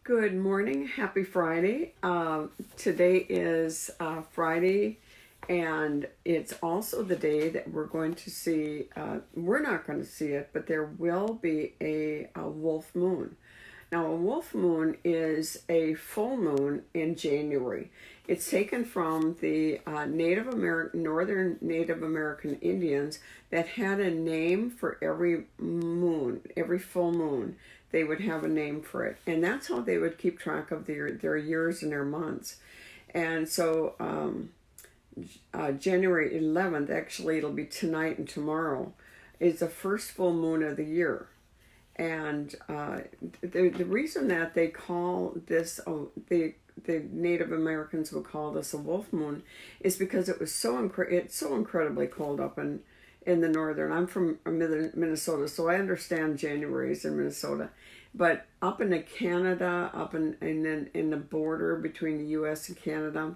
Good morning. Happy Friday. Today is Friday, and it's also the day that we're going to see, we're not going to see it, but there will be a wolf moon. Now, a wolf moon is a full moon in January. It's taken from the Northern Native American Indians that had a name for every moon, every full moon. They would have a name for it, and that's how they would keep track of their years and their months. And so, January 11th, actually, it'll be tonight and tomorrow, is the first full moon of the year. And the reason that they call this, the Native Americans would call this a wolf moon, is because it was it's so incredibly cold up in the northern. I'm from Minnesota, so I understand January's in Minnesota, but up into Canada, up in the border between the U.S. and Canada,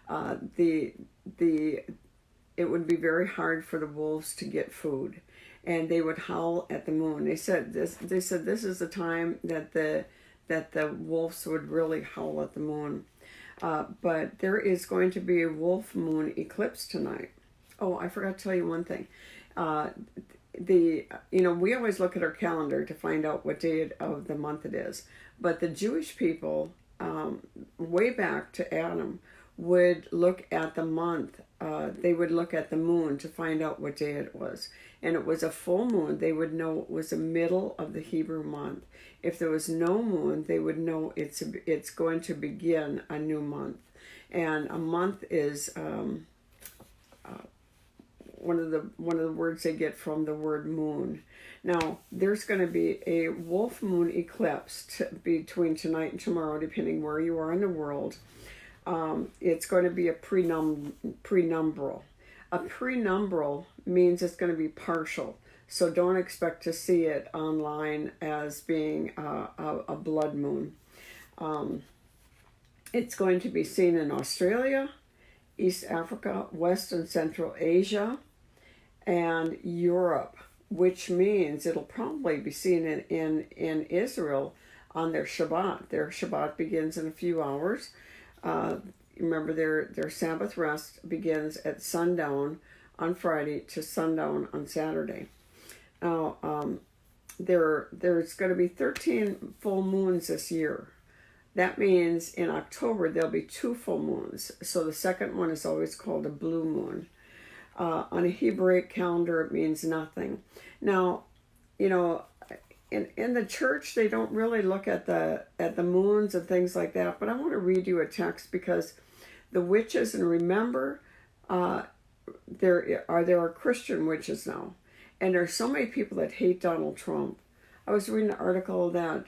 the it would be very hard for the wolves to get food, and they would howl at the moon. They said this is the time that the wolves would really howl at the moon. But there is going to be a wolf moon eclipse tonight. Oh, I forgot to tell you one thing. Uh, we always look at our calendar to find out what day of the month it is, but the Jewish people, way back to Adam, would look at the month. They would look at the moon to find out what day it was, and it was a full moon. They would know it was the middle of the Hebrew month. If there was no moon, they would know it's going to begin a new month, and a month is one of the words they get from the word moon. Now, there's going to be a wolf moon eclipse between tonight and tomorrow, depending where you are in the world. It's going to be a prenumbral. A prenumbral means it's going to be partial, so don't expect to see it online as being a blood moon. It's going to be seen in Australia, East Africa, West and Central Asia, and Europe, which means it'll probably be seen in Israel on their Shabbat. Their Shabbat begins in a few hours. Remember, their Sabbath rest begins at sundown on Friday to sundown on Saturday. Now, there's going to be 13 full moons this year. That means in October there'll be 2 full moons. So the second one is always called a blue moon. On a Hebraic calendar, it means nothing. Now, in the church, they don't really look at the moons and things like that. But I want to read you a text because the witches, and remember, there are Christian witches now, and there are so many people that hate Donald Trump. I was reading an article that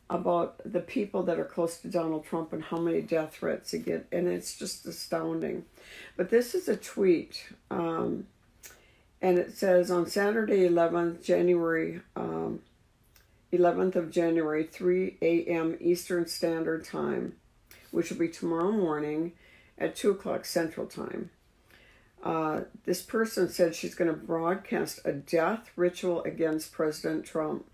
about the people that are close to Donald Trump and how many death threats he get, and it's just astounding. But this is a tweet, and it says on Saturday, 11th of January, 3 a.m. Eastern Standard Time, which will be tomorrow morning at 2 o'clock Central Time. This person said she's going to broadcast a death ritual against President Trump.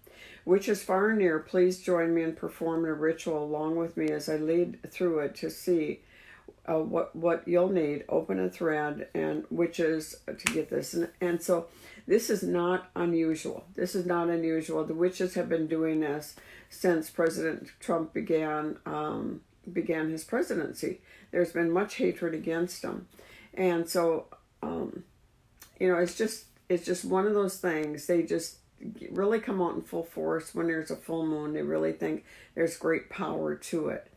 Which is far and near, please join me in performing a ritual along with me as I lead through it to see what you'll need. Open a thread, and witches to get this. And so this is not unusual. This is not unusual. The witches have been doing this since President Trump began his presidency. There's been much hatred against him. And so, it's just one of those things. They just really come out in full force when there's a full moon. They really think there's great power to it.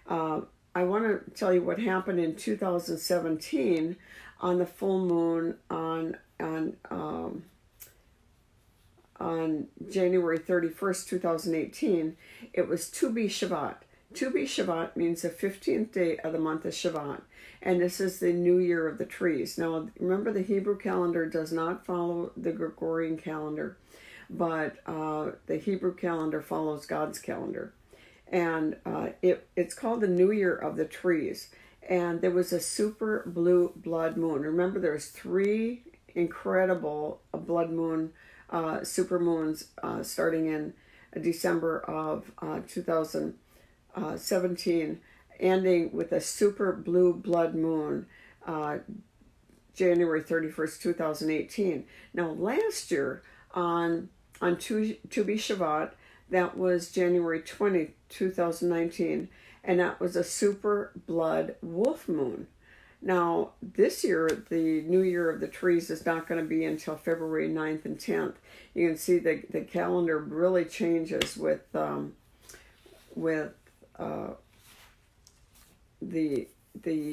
I want to tell you what happened in 2017 on the full moon on January 31st, 2018. It was Tu B'Shavat. Tu B'Shavat means the 15th day of the month of Shabbat, and this is the new year of the trees. Now, remember, the Hebrew calendar does not follow the Gregorian calendar, but the Hebrew calendar follows God's calendar. And it's called the New Year of the Trees. And there was a super blue blood moon. Remember, there's 3 incredible blood moon super moons starting in December of 2017, ending with a super blue blood moon, January 31st, 2018. Now, last year on Tu Shabbat, that was January 20th, 2019, and that was a super blood wolf moon. Now, this year, the new year of the trees is not going to be until February 9th and 10th. You can see the calendar really changes with the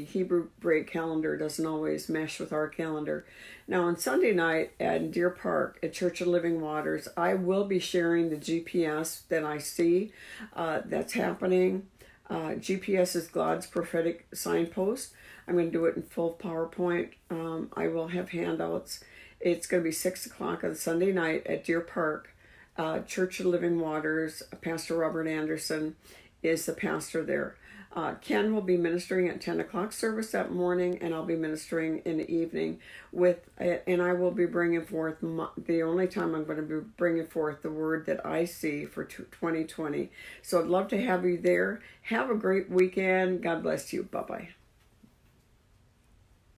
Hebrew break calendar doesn't always mesh with our calendar. Now, on Sunday night at Deer Park at Church of Living Waters, I will be sharing the GPS that I see that's happening. GPS is God's prophetic signpost. I'm going to do it in full PowerPoint. I will have handouts. It's going to be 6 o'clock on Sunday night at Deer Park. Church of Living Waters. Pastor Robert Anderson is the pastor there. Ken will be ministering at 10 o'clock service that morning, and I'll be ministering in the evening and I will be bringing forth the only time I'm going to be bringing forth the word that I see for 2020. So I'd love to have you there. Have a great weekend. God bless you. Bye-bye.